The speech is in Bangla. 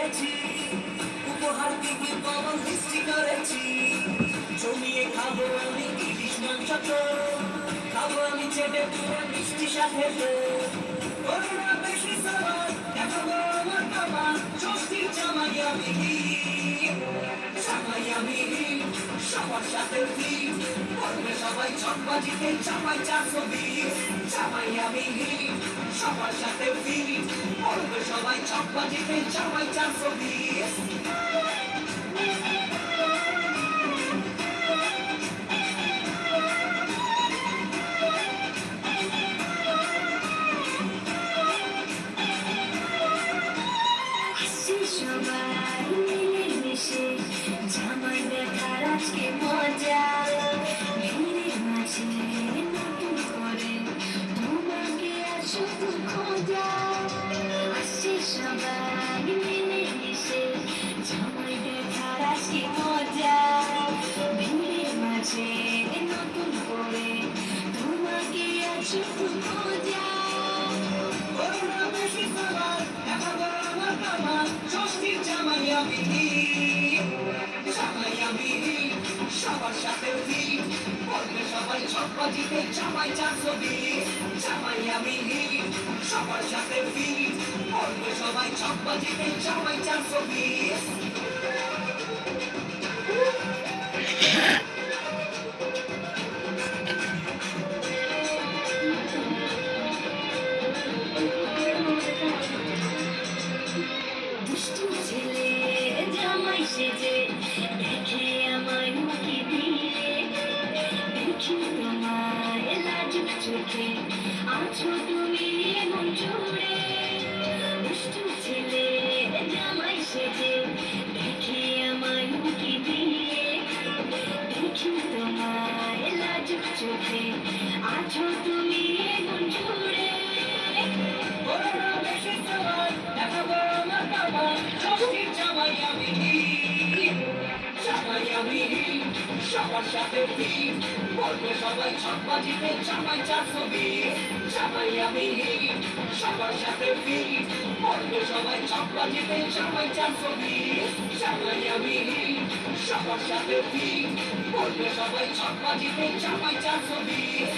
করেছি, উপহার দিকে কমন মিষ্টি করেছি। জমিয়ে খাবো আমি ইলিশ মাংস, খাবো আমি চেটে পুরো মিষ্টি সাথে। করোনা বেশি সবার দেখাবো আমার বাবা, ষষ্ঠীর জামাই আমি, জামাই আমি সবার সাথে ফিট, করবে সবাই ছকবাজিতে জামাই 420। জামাই আমি সবার সাথে ফিট, করবে সবাই ছকবাজিতে জামাই 420। সবাই মিলেমিশে জামাই দেখার আজকে মজা, ভিড়ের মাঝে নতুন করে তোমাকে আর শুধু খোঁজা। আসছে সবাই মিলেমিশে জামাই দেখার আজকে মজা, ভিড়ের মাঝে নতুন করে তোমাকে আর শুধু খোঁজা। ষষ্ঠীর জামাই আমি, জামাই আমি সবার সাথে ফিট, করবে সবাই ছকবাজিতে জামাই 420। জামাই আমি সবার সাথে ফিট, করবে সবাই ছকবাজিতে জামাই 420। দুষ্টু ছেলে জামাই সেজে দেখে আমায় মুখে দিয়ে, দেখি তোমায় লাজুক চোখে আছো তুমি মন জুড়ে। দুষ্টু ছেলে জামাই সেজে দেখে আমায় মুখে দিয়ে, দেখি তোমায় লাজুক চোখে আছো তুমি মন জুড়ে। ষষ্ঠীর জামাই আমি, জামাই আমি সবার সাথে ফিট, করবে সবাই ছকবাজিতে জামাই 420। জামাই আমি সবার সাথে ফিট, করবে সবাই ছকবাজিতে জামাই 420। জামাই আমি সবার সাথে ফিট, করবে সবাই ছকবাজিতে জামাই 420।